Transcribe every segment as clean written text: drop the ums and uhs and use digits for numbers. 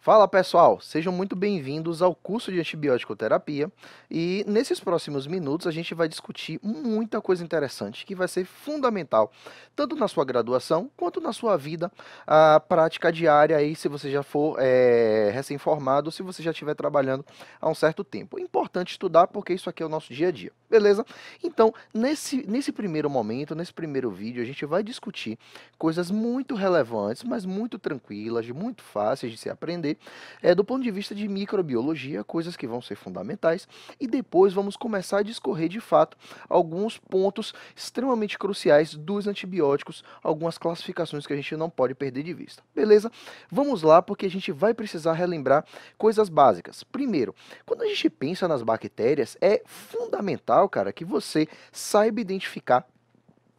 Fala pessoal, sejam muito bem-vindos ao curso de antibiótico terapia e nesses próximos minutos a gente vai discutir muita coisa interessante que vai ser fundamental tanto na sua graduação quanto na sua vida a prática diária aí se você já for recém-formado, se você já estiver trabalhando há um certo tempo. É importante estudar porque isso aqui é o nosso dia a dia, beleza? Então, nesse primeiro momento, nesse primeiro vídeo, a gente vai discutir coisas muito relevantes, mas muito tranquilas, muito fáceis de se aprender do ponto de vista de microbiologia, coisas que vão ser fundamentais, e depois vamos começar a discorrer de fato alguns pontos extremamente cruciais dos antibióticos, algumas classificações que a gente não pode perder de vista. Beleza? Vamos lá, porque a gente vai precisar relembrar coisas básicas. Primeiro, quando a gente pensa nas bactérias, é fundamental, cara, que você saiba identificar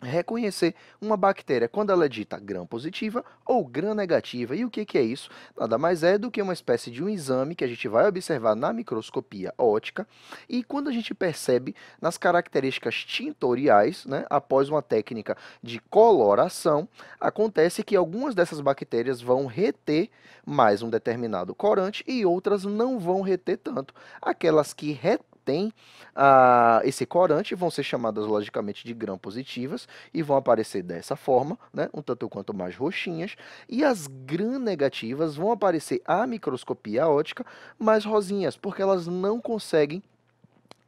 reconhecer uma bactéria quando ela é dita gram-positiva ou gram-negativa. E o que é isso? Nada mais é do que uma espécie de um exame que a gente vai observar na microscopia óptica e quando a gente percebe nas características tintoriais, né, após uma técnica de coloração, acontece que algumas dessas bactérias vão reter mais um determinado corante e outras não vão reter tanto. Aquelas que retêm esse corante vão ser chamadas logicamente de gram-positivas e vão aparecer dessa forma, né, um tanto quanto mais roxinhas, e as gram-negativas vão aparecer à microscopia óptica mais rosinhas, porque elas não conseguem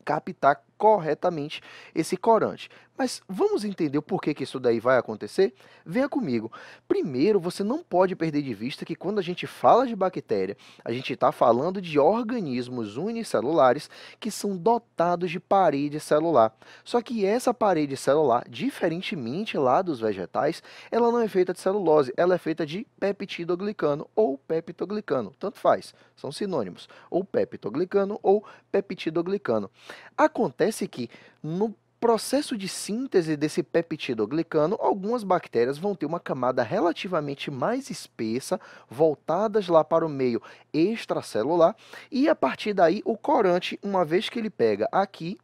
captar corretamente esse corante. Mas vamos entender o porquê que isso daí vai acontecer? Venha comigo. Primeiro, você não pode perder de vista que quando a gente fala de bactéria, a gente está falando de organismos unicelulares que são dotados de parede celular. Só que essa parede celular, diferentemente lá dos vegetais, ela não é feita de celulose, ela é feita de peptidoglicano ou peptoglicano, tanto faz, são sinônimos, ou peptoglicano ou peptidoglicano. Acontece que no processo de síntese desse peptidoglicano, algumas bactérias vão ter uma camada relativamente mais espessa, voltadas lá para o meio extracelular, e a partir daí o corante, uma vez que ele pega aqui,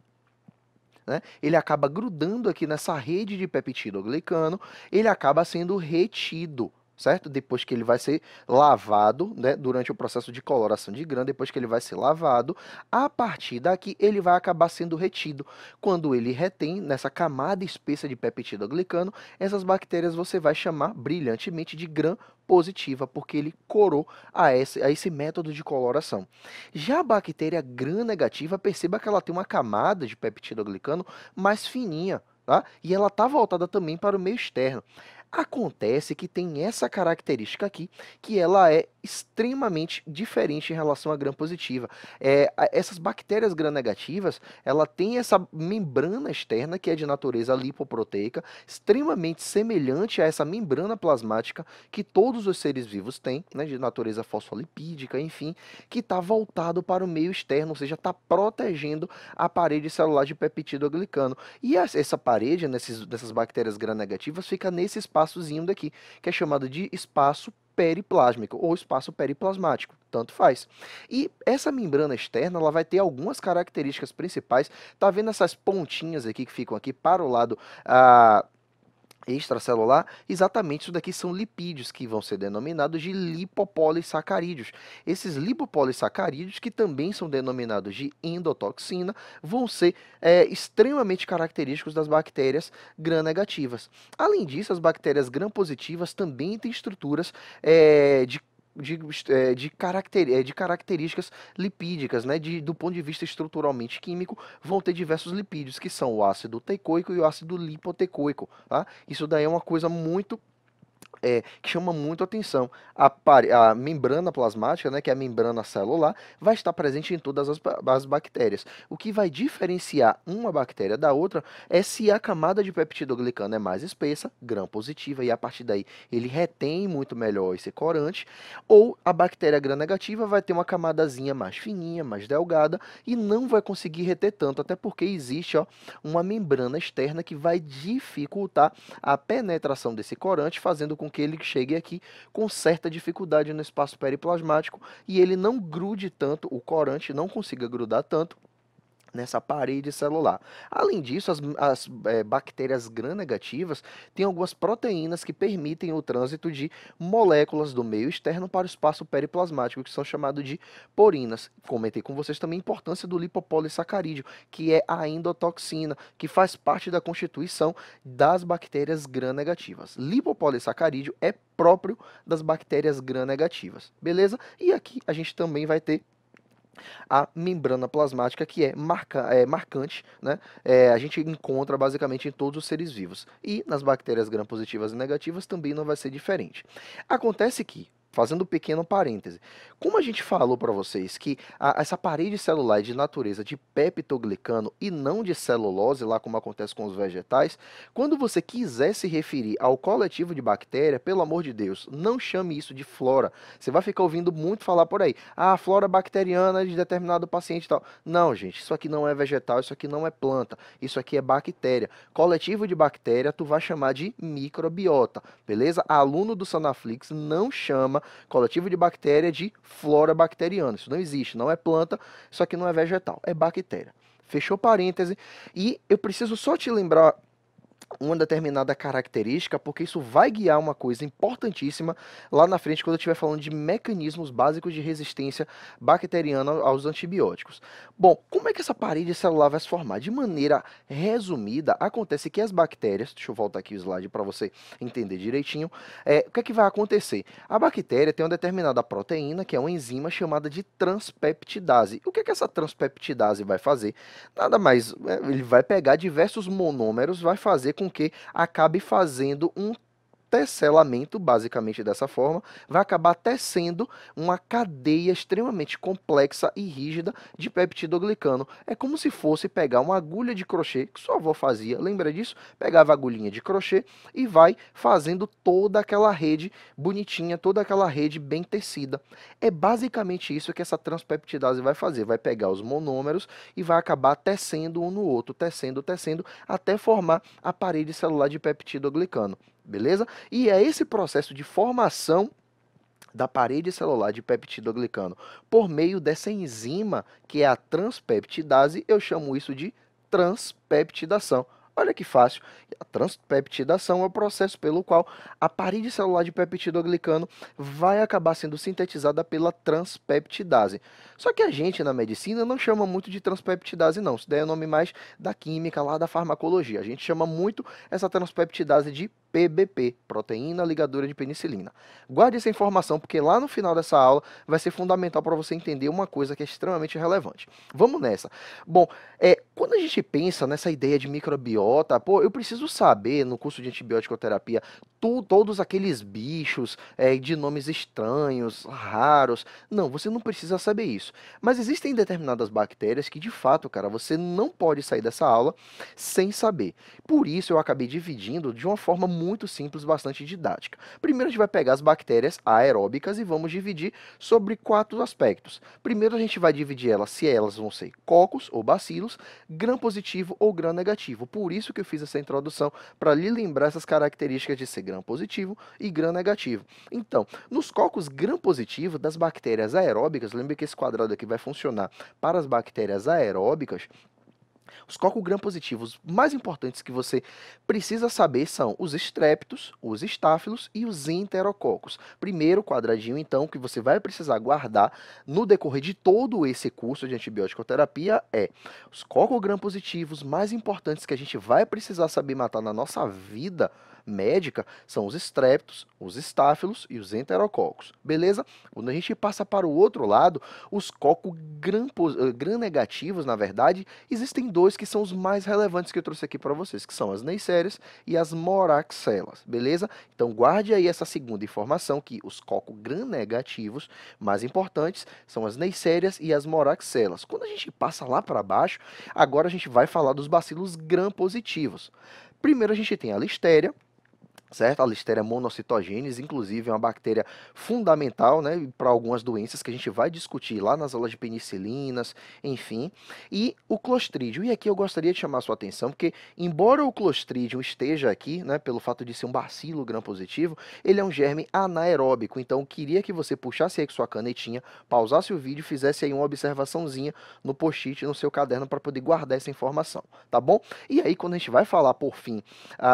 né, ele acaba grudando aqui nessa rede de peptidoglicano, ele acaba sendo retido, certo? Depois que ele vai ser lavado, né, durante o processo de coloração de grã, depois que ele vai ser lavado, a partir daqui ele vai acabar sendo retido. Quando ele retém nessa camada espessa de peptidoglicano, essas bactérias você vai chamar brilhantemente de gram positiva, porque ele corou a esse método de coloração. Já a bactéria gram-negativa, perceba que ela tem uma camada de peptidoglicano mais fininha, tá? E ela está voltada também para o meio externo. Acontece que tem essa característica aqui, que ela é extremamente diferente em relação à gram-positiva. Essas bactérias gram-negativas, ela tem essa membrana externa, que é de natureza lipoproteica, extremamente semelhante a essa membrana plasmática que todos os seres vivos têm, né, de natureza fosfolipídica, enfim, que está voltado para o meio externo, ou seja, está protegendo a parede celular de peptidoglicano. E essa parede dessas bactérias gram-negativas fica nesse espaçozinho daqui, que é chamado de espaço periplásmico ou espaço periplasmático, tanto faz. E essa membrana externa, ela vai ter algumas características principais. Tá vendo essas pontinhas aqui que ficam aqui para o lado extracelular? Exatamente, isso daqui são lipídios que vão ser denominados de lipopolissacarídeos. Esses lipopolissacarídeos, que também são denominados de endotoxina, vão ser extremamente característicos das bactérias gram-negativas. Além disso, as bactérias gram-positivas também têm estruturas de características lipídicas, né? Do ponto de vista estruturalmente químico, vão ter diversos lipídios, que são o ácido teicoico e o ácido lipoteicoico, tá? Isso daí é uma coisa muito que chama muito atenção. A membrana plasmática, né, que é a membrana celular, vai estar presente em todas as bactérias. O que vai diferenciar uma bactéria da outra é se a camada de peptidoglicano é mais espessa, gram-positiva, e a partir daí ele retém muito melhor esse corante, ou a bactéria gram-negativa vai ter uma camadazinha mais fininha, mais delgada, e não vai conseguir reter tanto, até porque existe, ó, uma membrana externa que vai dificultar a penetração desse corante, fazendo com que ele chegue aqui com certa dificuldade no espaço periplasmático e ele não grude tanto, o corante não consiga grudar tanto nessa parede celular. Além disso, as bactérias gram-negativas têm algumas proteínas que permitem o trânsito de moléculas do meio externo para o espaço periplasmático, que são chamados de porinas. Comentei com vocês também a importância do lipopolissacarídeo, que é a endotoxina, que faz parte da constituição das bactérias gram-negativas. Lipopolissacarídeo é próprio das bactérias gram-negativas, beleza? E aqui a gente também vai ter a membrana plasmática, que é marcante, né? A gente encontra basicamente em todos os seres vivos. E nas bactérias gram-positivas e negativas também não vai ser diferente. Acontece que, fazendo um pequeno parêntese, como a gente falou para vocês que essa parede celular é de natureza de peptoglicano e não de celulose, lá como acontece com os vegetais, quando você quiser se referir ao coletivo de bactéria, pelo amor de Deus, não chame isso de flora. Você vai ficar ouvindo muito falar por aí, flora bacteriana de determinado paciente e tal. Não, gente, isso aqui não é vegetal, isso aqui não é planta, isso aqui é bactéria. Coletivo de bactéria, tu vai chamar de microbiota, beleza? Aluno do Sanaflix não chama coletivo de bactéria de flora bacteriana. Isso não existe, não é planta, isso aqui não é vegetal, é bactéria. Fechou parêntese. E eu preciso só te lembrar uma determinada característica, porque isso vai guiar uma coisa importantíssima lá na frente, quando eu estiver falando de mecanismos básicos de resistência bacteriana aos antibióticos. Bom, como é que essa parede celular vai se formar? De maneira resumida, acontece que as bactérias, deixa eu voltar aqui o slide para você entender direitinho, o que é que vai acontecer? A bactéria tem uma determinada proteína, que é uma enzima chamada de transpeptidase. O que é que essa transpeptidase vai fazer? Nada mais, ele vai pegar diversos monômeros, vai fazer com que acabe fazendo um tecelamento, basicamente dessa forma, vai acabar tecendo uma cadeia extremamente complexa e rígida de peptidoglicano. É como se fosse pegar uma agulha de crochê, que sua avó fazia, lembra disso? Pegava a agulhinha de crochê e vai fazendo toda aquela rede bonitinha, toda aquela rede bem tecida. É basicamente isso que essa transpeptidase vai fazer, vai pegar os monômeros e vai acabar tecendo um no outro, tecendo, até formar a parede celular de peptidoglicano. Beleza? E é esse processo de formação da parede celular de peptidoglicano por meio dessa enzima, que é a transpeptidase, eu chamo isso de transpeptidação. Olha que fácil. A transpeptidação é o processo pelo qual a parede celular de peptidoglicano vai acabar sendo sintetizada pela transpeptidase. Só que a gente na medicina não chama muito de transpeptidase não, isso daí é o nome mais da química, lá da farmacologia. A gente chama muito essa transpeptidase de PBP, proteína ligadora de penicilina. Guarde essa informação, porque lá no final dessa aula vai ser fundamental para você entender uma coisa que é extremamente relevante. Vamos nessa. Bom, quando a gente pensa nessa ideia de microbiota, eu preciso saber, no curso de antibiótico-terapia, todos aqueles bichos de nomes estranhos, raros. Não, você não precisa saber isso. Mas existem determinadas bactérias que, de fato, cara, você não pode sair dessa aula sem saber. Por isso, eu acabei dividindo de uma forma muito simples, bastante didática. Primeiro, a gente vai pegar as bactérias aeróbicas e vamos dividir sobre 4 aspectos. Primeiro, a gente vai dividir elas, se elas vão ser cocos ou bacilos, gram-positivo ou gram-negativo. Por isso que eu fiz essa introdução, para lhe lembrar essas características de ser gram-positivo e gram-negativo. Então, nos cocos gram-positivo das bactérias aeróbicas, lembre que esse quadrado aqui vai funcionar para as bactérias aeróbicas. Os cocos gram-positivos mais importantes que você precisa saber são os estreptos, os estáfilos e os enterococos. Primeiro quadradinho, então, que você vai precisar guardar no decorrer de todo esse curso de antibiótico-terapia é os cocos gram-positivos mais importantes que a gente vai precisar saber matar na nossa vida médica são os estreptos, os estáfilos e os enterococos, beleza? Quando a gente passa para o outro lado, os cocos gram-negativos, na verdade, existem 2 que são os mais relevantes que eu trouxe aqui para vocês, que são as neisserias e as moraxelas, beleza? Então guarde aí essa segunda informação, que os cocos gram-negativos mais importantes são as neisserias e as moraxelas. Quando a gente passa lá para baixo, agora a gente vai falar dos bacilos gram-positivos. Primeiro a gente tem a listéria, certo? A Listeria monocytogenes, inclusive, é uma bactéria fundamental, né, para algumas doenças que a gente vai discutir lá nas aulas de penicilinas, enfim. E o Clostridium. E aqui eu gostaria de chamar a sua atenção, porque, embora o Clostridium esteja aqui, né, pelo fato de ser um bacilo gram-positivo, ele é um germe anaeróbico. Então, eu queria que você puxasse aí com sua canetinha, pausasse o vídeo e fizesse aí uma observaçãozinha no post-it, no seu caderno, para poder guardar essa informação, tá bom? E aí, quando a gente vai falar, por fim,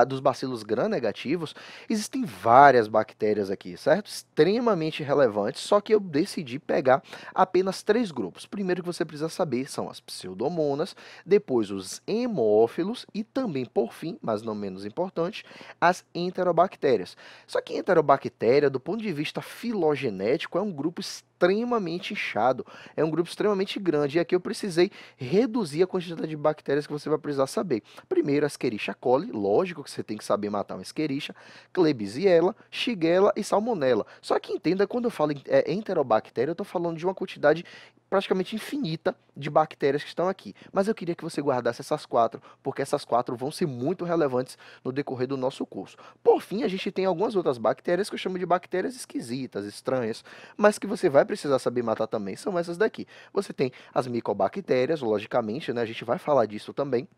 dos bacilos gram-negativos, existem várias bactérias aqui, certo? Extremamente relevantes, só que eu decidi pegar apenas três grupos. Primeiro que você precisa saber são as pseudomonas, depois os hemófilos e também, por fim, mas não menos importante, as enterobactérias. Só que enterobactéria, do ponto de vista filogenético, é um grupo extremamente inchado, é um grupo extremamente grande, e aqui eu precisei reduzir a quantidade de bactérias que você vai precisar saber. Primeiro, a Escherichia coli, lógico que você tem que saber matar uma Escherichia, Klebsiella, Shigella e Salmonella. Só que entenda, quando eu falo em enterobactéria, eu estou falando de uma quantidade praticamente infinita de bactérias que estão aqui. Mas eu queria que você guardasse essas quatro, porque essas quatro vão ser muito relevantes no decorrer do nosso curso. Por fim, a gente tem algumas outras bactérias que eu chamo de bactérias esquisitas, estranhas, mas que você vai precisar saber matar também, são essas daqui. Você tem as micobactérias, logicamente, né? A gente vai falar disso também.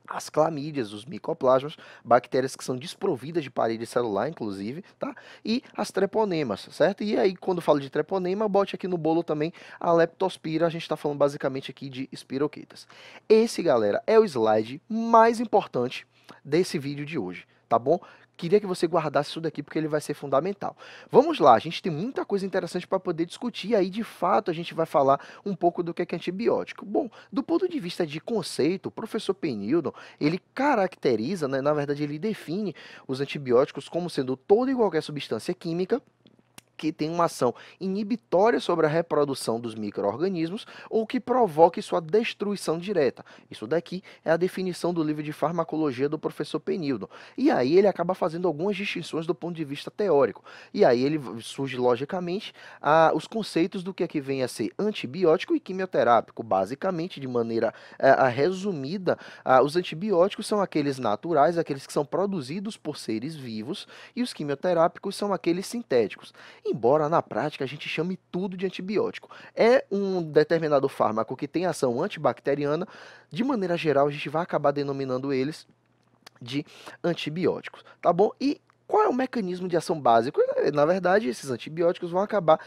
As clamídias, os micoplasmas, bactérias que são desprovidas de parede celular, inclusive, tá? E as treponemas, certo? E aí, quando falo de treponema, bote aqui no bolo também a leptospira, a gente está falando basicamente aqui de espiroquetas. Esse, galera, é o slide mais importante desse vídeo de hoje, tá bom? Queria que você guardasse isso daqui porque ele vai ser fundamental. Vamos lá, a gente tem muita coisa interessante para poder discutir, e aí de fato a gente vai falar um pouco do que é antibiótico. Bom, do ponto de vista de conceito, o professor Penilton, ele caracteriza, né, na verdade ele define os antibióticos como sendo toda e qualquer substância química que tem uma ação inibitória sobre a reprodução dos micro-organismos ou que provoque sua destruição direta. Isso daqui é a definição do livro de farmacologia do professor Penilton. E aí ele acaba fazendo algumas distinções do ponto de vista teórico. E aí ele surge, logicamente, os conceitos do que aqui vem a ser antibiótico e quimioterápico. Basicamente, de maneira resumida, os antibióticos são aqueles naturais, aqueles que são produzidos por seres vivos, e os quimioterápicos são aqueles sintéticos. Embora na prática a gente chame tudo de antibiótico. É um determinado fármaco que tem ação antibacteriana, de maneira geral a gente vai acabar denominando eles de antibióticos, tá bom? E qual é o mecanismo de ação básico? Na verdade, esses antibióticos vão acabar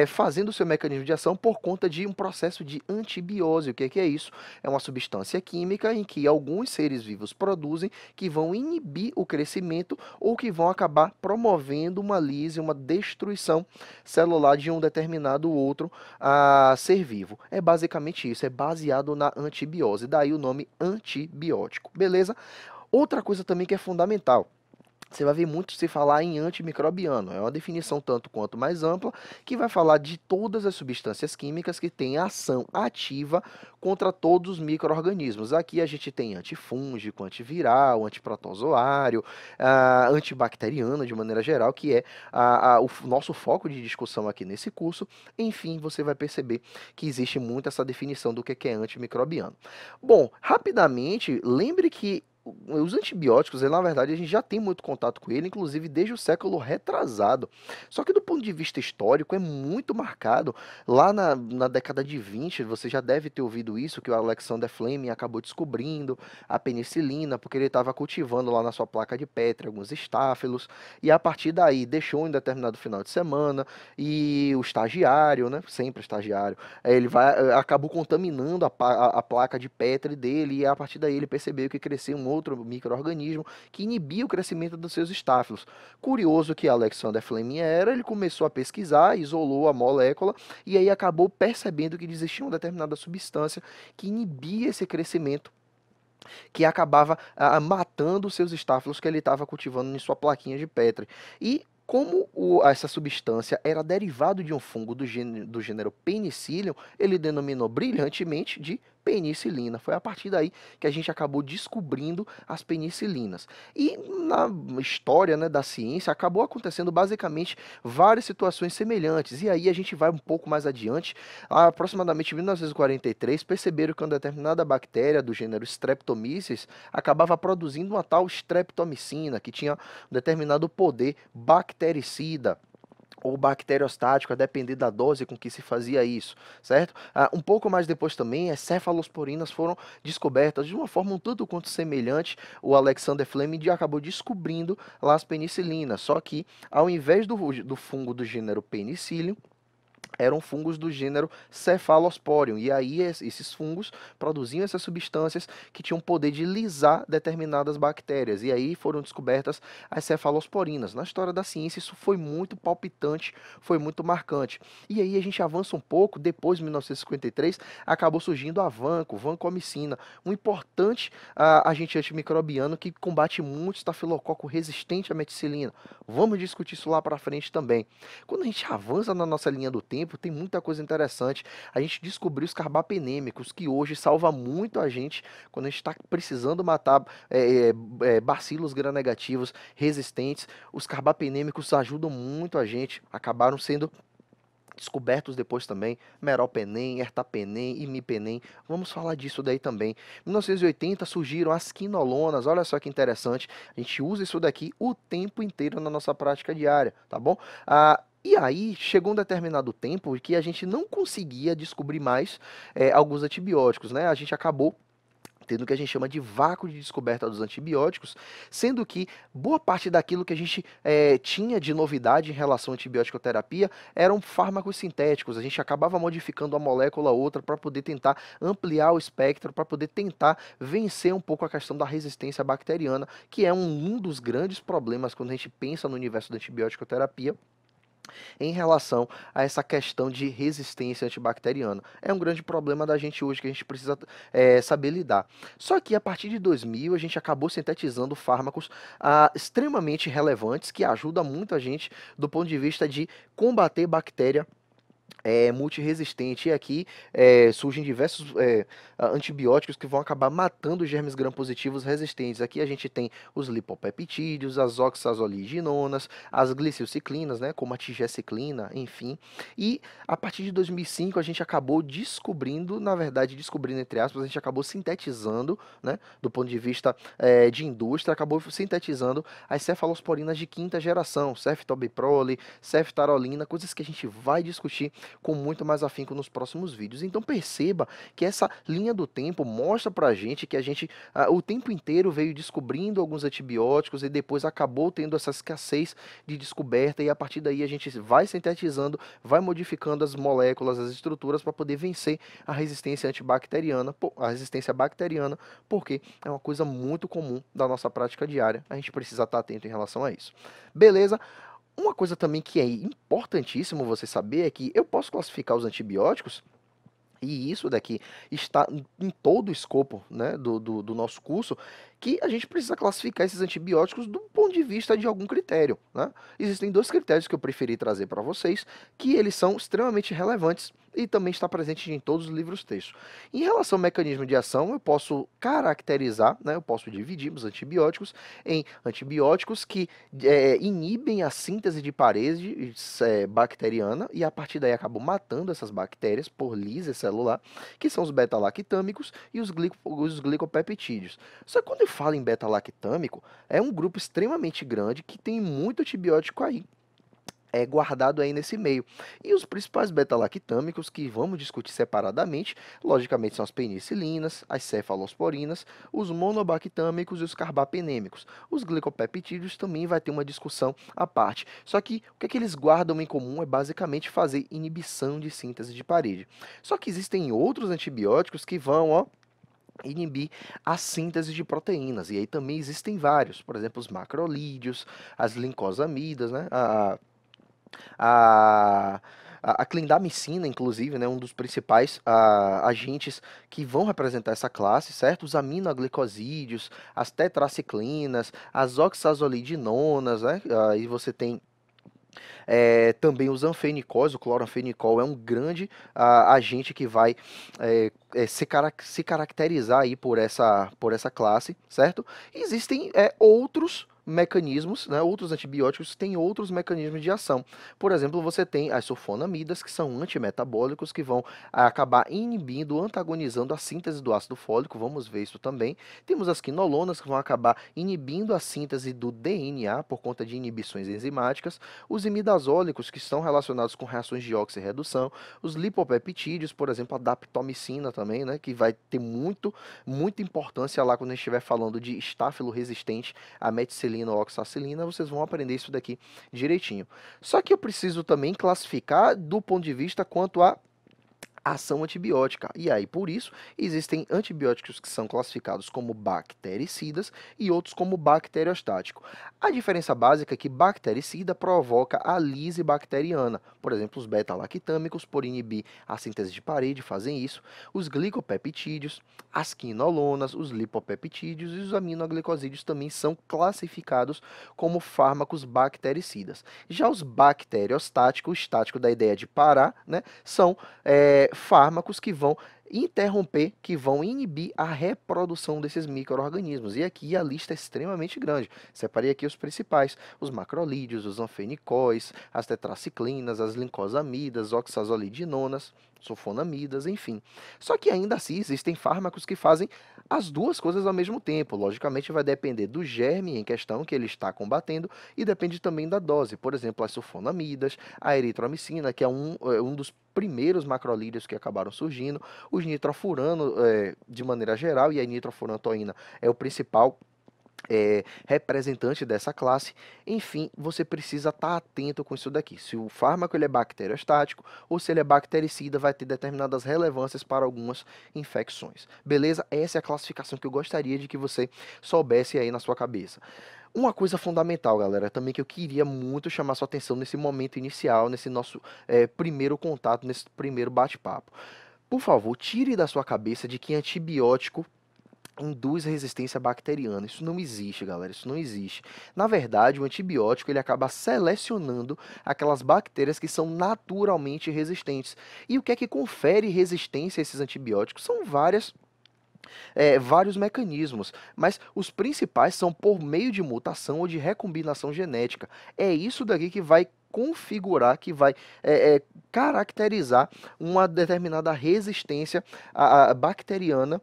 fazendo o seu mecanismo de ação por conta de um processo de antibiose. O que é isso? É uma substância química em que alguns seres vivos produzem que vão inibir o crescimento ou que vão acabar promovendo uma lise, uma destruição celular de um determinado outro ser vivo. É basicamente isso, é baseado na antibiose, daí o nome antibiótico, beleza? Outra coisa também que é fundamental, você vai ver muito se falar em antimicrobiano. É uma definição tanto quanto mais ampla, que vai falar de todas as substâncias químicas que têm ação ativa contra todos os micro-organismos. Aqui a gente tem antifúngico, antiviral, antiprotozoário, antibacteriano de maneira geral, que é o nosso foco de discussão aqui nesse curso. Enfim, você vai perceber que existe muito essa definição do que é antimicrobiano. Bom, rapidamente, lembre que os antibióticos, na verdade, a gente já tem muito contato com ele, inclusive desde o século retrasado. Só que do ponto de vista histórico é muito marcado. Lá na década de 20, você já deve ter ouvido isso, que o Alexander Fleming acabou descobrindo a penicilina, porque ele estava cultivando lá na sua placa de Petri alguns estáfilos, e a partir daí deixou em determinado final de semana, e o estagiário, né, sempre estagiário, acabou contaminando a placa de Petri dele, e a partir daí ele percebeu que crescia um outro micro-organismo que inibia o crescimento dos seus estáfilos. Curioso que Alexander Fleming ele começou a pesquisar, isolou a molécula e aí acabou percebendo que existia uma determinada substância que inibia esse crescimento, que acabava matando os seus estáfilos que ele estava cultivando em sua plaquinha de Petri. E como essa substância era derivado de um fungo do gênero Penicillium, ele denominou brilhantemente de penicilina. Foi a partir daí que a gente acabou descobrindo as penicilinas. E na história, né, da ciência acabou acontecendo basicamente várias situações semelhantes. E aí a gente vai um pouco mais adiante, aproximadamente em 1943, perceberam que uma determinada bactéria do gênero Streptomyces acabava produzindo uma tal streptomicina, que tinha um determinado poder bactericida ou bacteriostático, a depender da dose com que se fazia isso, certo? Um pouco mais depois também, as cefalosporinas foram descobertas de uma forma um tanto quanto semelhante. O Alexander Fleming acabou descobrindo lá as penicilinas, só que ao invés do fungo do gênero Penicillium, eram fungos do gênero Cephalosporium, e aí esses fungos produziam essas substâncias que tinham o poder de lisar determinadas bactérias, e aí foram descobertas as cefalosporinas. Na história da ciência isso foi muito palpitante, foi muito marcante. E aí a gente avança um pouco, depois de 1953, acabou surgindo a vancomicina, um importante agente antimicrobiano que combate muito estafilococo resistente à meticilina. Vamos discutir isso lá para frente também. Quando a gente avança na nossa linha do tempo, tem muita coisa interessante. A gente descobriu os carbapenêmicos, que hoje salva muito a gente quando a gente está precisando matar bacilos gram-negativos resistentes. Os carbapenêmicos ajudam muito a gente, acabaram sendo descobertos depois também, meropenem, ertapenem, imipenem, vamos falar disso daí também. Em 1980 surgiram as quinolonas, olha só que interessante, a gente usa isso daqui o tempo inteiro na nossa prática diária, tá bom? E aí chegou um determinado tempo que a gente não conseguia descobrir mais alguns antibióticos, né? A gente acabou tendo o que a gente chama de vácuo de descoberta dos antibióticos, sendo que boa parte daquilo que a gente tinha de novidade em relação à antibiótico-terapia eram fármacos sintéticos. A gente acabava modificando uma molécula ou outra para poder tentar ampliar o espectro, para poder tentar vencer um pouco a questão da resistência bacteriana, que é um dos grandes problemas quando a gente pensa no universo da antibiótico-terapia em relação a essa questão de resistência antibacteriana. É um grande problema da gente hoje que a gente precisa saber lidar. Só que a partir de 2000 a gente acabou sintetizando fármacos extremamente relevantes que ajudam muito a gente do ponto de vista de combater bactéria multiresistente. E aqui surgem diversos antibióticos que vão acabar matando os germes gram-positivos resistentes. Aqui a gente tem os lipopeptídeos, as oxazoliginonas, as glicilciclinas, né, como a tigeciclina, enfim. E a partir de 2005 a gente acabou descobrindo, na verdade, descobrindo entre aspas, a gente acabou sintetizando, né, do ponto de vista de indústria, acabou sintetizando as cefalosporinas de quinta geração, ceftobiprole, ceftarolina, coisas que a gente vai discutir com muito mais afinco nos próximos vídeos. Então perceba que essa linha do tempo mostra pra gente que a gente o tempo inteiro veio descobrindo alguns antibióticos e depois acabou tendo essa escassez de descoberta, e a partir daí a gente vai sintetizando, vai modificando as moléculas, as estruturas para poder vencer a resistência antibacteriana, a resistência bacteriana, porque é uma coisa muito comum da nossa prática diária. A gente precisa estar atento em relação a isso. Beleza? Uma coisa também que é importantíssimo você saber é que eu posso classificar os antibióticos, e isso daqui está em todo o escopo, né, do nosso curso, que a gente precisa classificar esses antibióticos do ponto de vista de algum critério, né? Existem dois critérios que eu preferi trazer para vocês, que eles são extremamente relevantes e também está presente em todos os livros textos. Em relação ao mecanismo de ação, eu posso caracterizar, né, eu posso dividir os antibióticos em antibióticos que inibem a síntese de parede bacteriana e a partir daí acabam matando essas bactérias por lise celular, que são os beta-lactâmicos e os glicopeptídeos. Só que quando eu falo em beta-lactâmico, é um grupo extremamente grande que tem muito antibiótico aí guardado aí nesse meio. E os principais beta-lactâmicos que vamos discutir separadamente, logicamente, são as penicilinas, as cefalosporinas, os monobactâmicos e os carbapenêmicos. Os glicopeptídeos também vai ter uma discussão à parte. Só que o que eles guardam em comum é basicamente fazer inibição de síntese de parede. Só que existem outros antibióticos que vão, ó, inibir a síntese de proteínas, e aí também existem vários, por exemplo, os macrolídeos, as lincosamidas, né? A, a clindamicina, inclusive, né, um dos principais agentes que vão representar essa classe, certo? Os aminoglicosídeos, as tetraciclinas, as oxazolidinonas, né? Aí você tem Também os anfenicóis, o cloranfenicol é um grande agente que vai se caracterizar aí por essa classe, certo? Existem outros mecanismos, né, outros antibióticos têm outros mecanismos de ação. Por exemplo, você tem as sulfonamidas, que são antimetabólicos, que vão acabar inibindo, antagonizando a síntese do ácido fólico, vamos ver isso também. Temos as quinolonas, que vão acabar inibindo a síntese do DNA por conta de inibições enzimáticas. Os imidazólicos, que estão relacionados com reações de oxirredução. Os lipopeptídeos, por exemplo, a daptomicina também, né, que vai ter muita importância lá quando a gente estiver falando de estáfilo resistente à meticilina ou oxacilina. Vocês vão aprender isso daqui direitinho. Só que eu preciso também classificar do ponto de vista quanto a ação antibiótica. E aí, por isso, existem antibióticos que são classificados como bactericidas e outros como bacteriostático. A diferença básica é que bactericida provoca a lise bacteriana. Por exemplo, os beta-lactâmicos, por inibir a síntese de parede, fazem isso. Os glicopeptídeos, as quinolonas, os lipopeptídeos e os aminoglicosídeos também são classificados como fármacos bactericidas. Já os bacteriostáticos, o estático da ideia de parar, né, são fármacos que vão interromper, que vão inibir a reprodução desses micro-organismos. E aqui a lista é extremamente grande. Separei aqui os principais: os macrolídeos, os anfenicóis, as tetraciclinas, as lincosamidas, oxazolidinonas, sulfonamidas, enfim. Só que ainda assim existem fármacos que fazem as duas coisas ao mesmo tempo. Logicamente vai depender do germe em questão que ele está combatendo e depende também da dose. Por exemplo, as sulfonamidas, a eritromicina, que é um dos primeiros macrolídeos que acabaram surgindo, os nitrofurano de maneira geral, e a nitrofurantoína é o principal representante dessa classe. Enfim, você precisa estar atento com isso daqui. Se o fármaco ele é bacteriostático ou se ele é bactericida, vai ter determinadas relevâncias para algumas infecções. Beleza? Essa é a classificação que eu gostaria de que você soubesse aí na sua cabeça. Uma coisa fundamental, galera, também que eu queria muito chamar sua atenção nesse momento inicial, nesse nosso primeiro contato, nesse primeiro bate-papo. Por favor, tire da sua cabeça de que antibiótico induz resistência bacteriana. Isso não existe, galera. Isso não existe. Na verdade, o antibiótico ele acaba selecionando aquelas bactérias que são naturalmente resistentes. E o que é que confere resistência a esses antibióticos? São vários mecanismos, mas os principais são por meio de mutação ou de recombinação genética. É isso daqui que vai configurar, que vai caracterizar uma determinada resistência bacteriana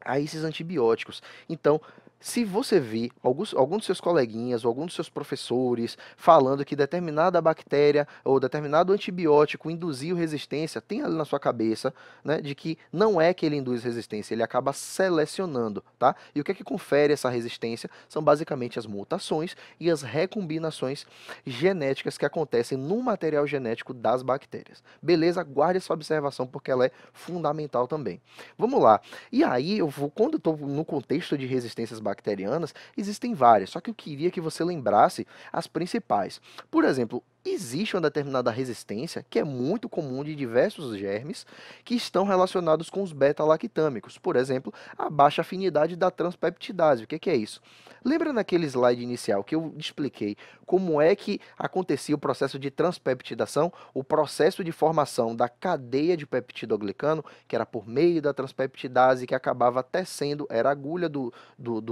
a esses antibióticos. Então, se você vir algum dos seus coleguinhas ou algum dos seus professores falando que determinada bactéria ou determinado antibiótico induziu resistência, tem ali na sua cabeça, né, de que não é que ele induz resistência, ele acaba selecionando, tá? E o que é que confere essa resistência? São basicamente as mutações e as recombinações genéticas que acontecem no material genético das bactérias. Beleza? Guarde essa observação porque ela é fundamental também. Vamos lá. E aí, quando eu estou no contexto de resistências bacterianas, existem várias, só que eu queria que você lembrasse as principais. Por exemplo, existe uma determinada resistência que é muito comum de diversos germes que estão relacionados com os beta-lactâmicos. Por exemplo, a baixa afinidade da transpeptidase. O que é isso? Lembra naquele slide inicial que eu expliquei como é que acontecia o processo de transpeptidação, o processo de formação da cadeia de peptidoglicano, que era por meio da transpeptidase, que acabava tecendo, era a agulha do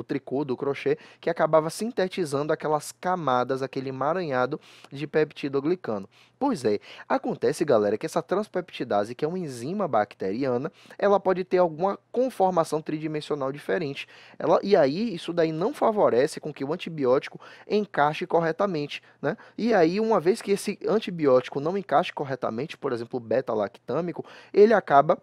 tricô, do crochê, que acabava sintetizando aquelas camadas, aquele emaranhado de peptidoglicano. Pois é, acontece, galera, que essa transpeptidase, que é uma enzima bacteriana, ela pode ter alguma conformação tridimensional diferente. E aí, isso daí não favorece com que o antibiótico encaixe corretamente, né? E aí, uma vez que esse antibiótico não encaixe corretamente, por exemplo, o beta-lactâmico, ele acaba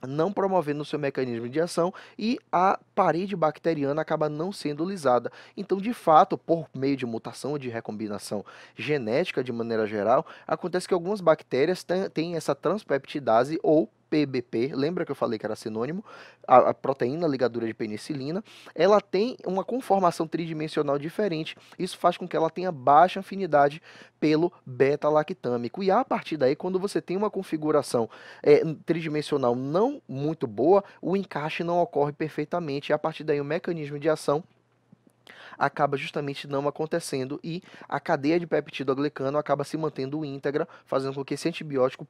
não promovendo o seu mecanismo de ação e a parede bacteriana acaba não sendo lisada. Então, de fato, por meio de mutação ou de recombinação genética de maneira geral, acontece que algumas bactérias têm essa transpeptidase ou PBP, lembra que eu falei que era sinônimo? A proteína ligadura de penicilina, ela tem uma conformação tridimensional diferente. Isso faz com que ela tenha baixa afinidade pelo beta-lactâmico. E a partir daí, quando você tem uma configuração tridimensional não muito boa, o encaixe não ocorre perfeitamente. E a partir daí, o mecanismo de ação acaba justamente não acontecendo e a cadeia de peptidoglicano acaba se mantendo íntegra, fazendo com que esse antibiótico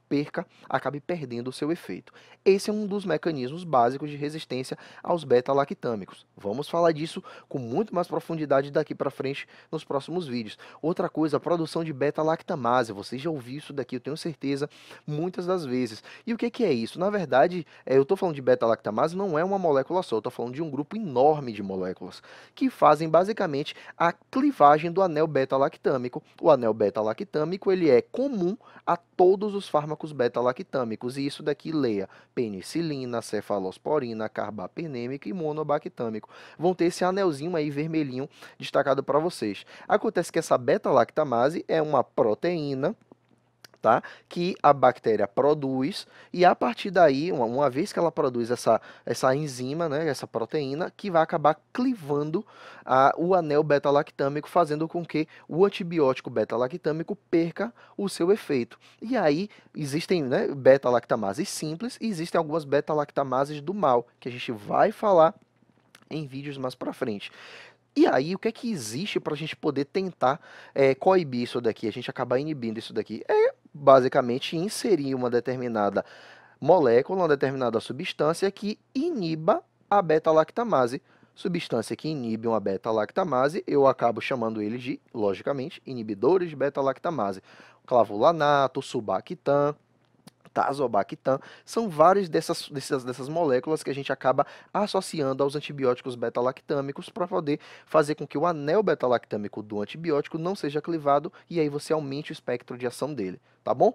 acabe perdendo o seu efeito. Esse é um dos mecanismos básicos de resistência aos beta-lactâmicos. Vamos falar disso com muito mais profundidade daqui para frente nos próximos vídeos. Outra coisa, a produção de beta-lactamase. Você já ouviu isso daqui, eu tenho certeza, muitas das vezes. E o que é isso? Na verdade, eu estou falando de beta-lactamase, não é uma molécula só, eu estou falando de um grupo enorme de moléculas que fazem basicamente a clivagem do anel beta-lactâmico. O anel beta-lactâmico ele é comum a todos os fármacos beta-lactâmicos, e isso daqui leia penicilina, cefalosporina, carbapenêmico e monobactâmico. Vão ter esse anelzinho aí vermelhinho destacado para vocês. Acontece que essa beta-lactamase é uma proteína, tá? Que a bactéria produz, e a partir daí, uma vez que ela produz essa enzima, né, essa proteína, que vai acabar clivando o anel beta-lactâmico, fazendo com que o antibiótico beta-lactâmico perca o seu efeito. E aí existem, né, beta-lactamases simples e existem algumas beta-lactamases do mal, que a gente vai falar em vídeos mais para frente. E aí, o que é que existe para a gente poder tentar coibir isso daqui, a gente acabar inibindo isso daqui? É basicamente inserir uma determinada molécula, uma determinada substância que iniba a beta-lactamase. Substância que inibe uma beta-lactamase, eu acabo chamando eles de, logicamente, inibidores de beta-lactamase. Clavulanato, sulbactam, tazobactam, são várias dessas moléculas que a gente acaba associando aos antibióticos beta-lactâmicos para poder fazer com que o anel beta-lactâmico do antibiótico não seja clivado e aí você aumente o espectro de ação dele, tá bom?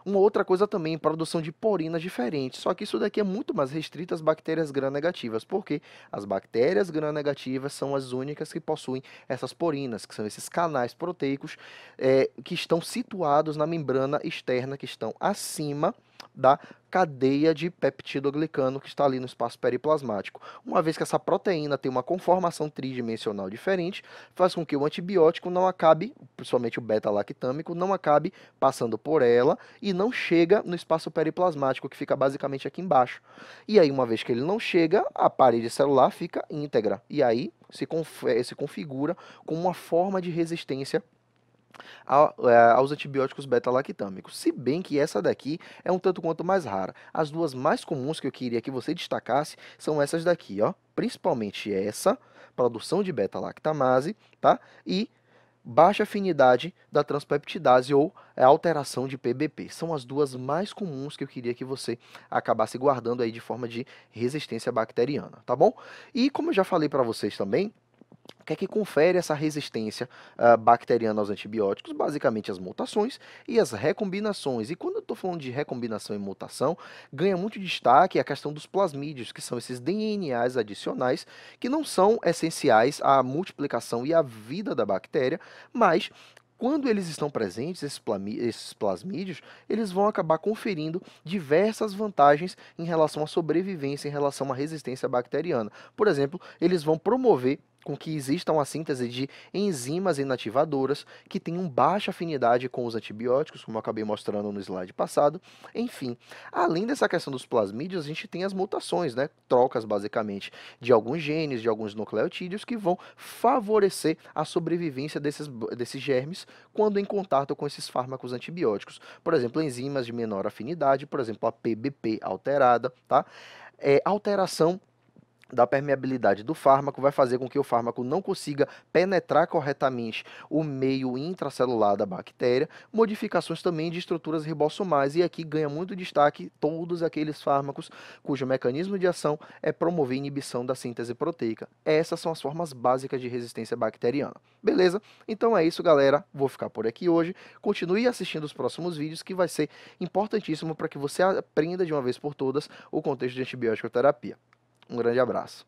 Uma outra coisa também, produção de porinas diferentes, só que isso daqui é muito mais restrito às bactérias gram-negativas, porque as bactérias gram-negativas são as únicas que possuem essas porinas, que são esses canais proteicos que estão situados na membrana externa, que estão acima da cadeia de peptidoglicano que está ali no espaço periplasmático. Uma vez que essa proteína tem uma conformação tridimensional diferente, faz com que o antibiótico não acabe, principalmente o beta-lactâmico, não acabe passando por ela e não chega no espaço periplasmático, que fica basicamente aqui embaixo. E aí, uma vez que ele não chega, a parede celular fica íntegra. E aí se configura como uma forma de resistência aos antibióticos beta-lactâmicos. Se bem que essa daqui é um tanto quanto mais rara. As duas mais comuns que eu queria que você destacasse são essas daqui, ó. Principalmente essa, produção de beta-lactamase, tá? E baixa afinidade da transpeptidase ou alteração de PBP. São as duas mais comuns que eu queria que você acabasse guardando aí de forma de resistência bacteriana, tá bom? E como eu já falei para vocês também, o que é que confere essa resistência bacteriana aos antibióticos? Basicamente as mutações e as recombinações. E quando eu estou falando de recombinação e mutação, ganha muito destaque a questão dos plasmídios, que são esses DNAs adicionais que não são essenciais à multiplicação e à vida da bactéria, mas quando eles estão presentes, esses plasmídios, eles vão acabar conferindo diversas vantagens em relação à sobrevivência, em relação à resistência bacteriana. Por exemplo, eles vão promover com que exista uma síntese de enzimas inativadoras que tenham baixa afinidade com os antibióticos, como eu acabei mostrando no slide passado. Enfim, além dessa questão dos plasmídios, a gente tem as mutações, né? Trocas basicamente de alguns genes, de alguns nucleotídeos que vão favorecer a sobrevivência desses germes quando em contato com esses fármacos antibióticos. Por exemplo, enzimas de menor afinidade, por exemplo, a PBP alterada, tá? Alteração da permeabilidade do fármaco vai fazer com que o fármaco não consiga penetrar corretamente o meio intracelular da bactéria, modificações também de estruturas ribossomais, e aqui ganha muito destaque todos aqueles fármacos cujo mecanismo de ação é promover a inibição da síntese proteica. Essas são as formas básicas de resistência bacteriana. Beleza? Então é isso, galera. Vou ficar por aqui hoje. Continue assistindo os próximos vídeos, que vai ser importantíssimo para que você aprenda de uma vez por todas o contexto de antibiótico terapia. Um grande abraço.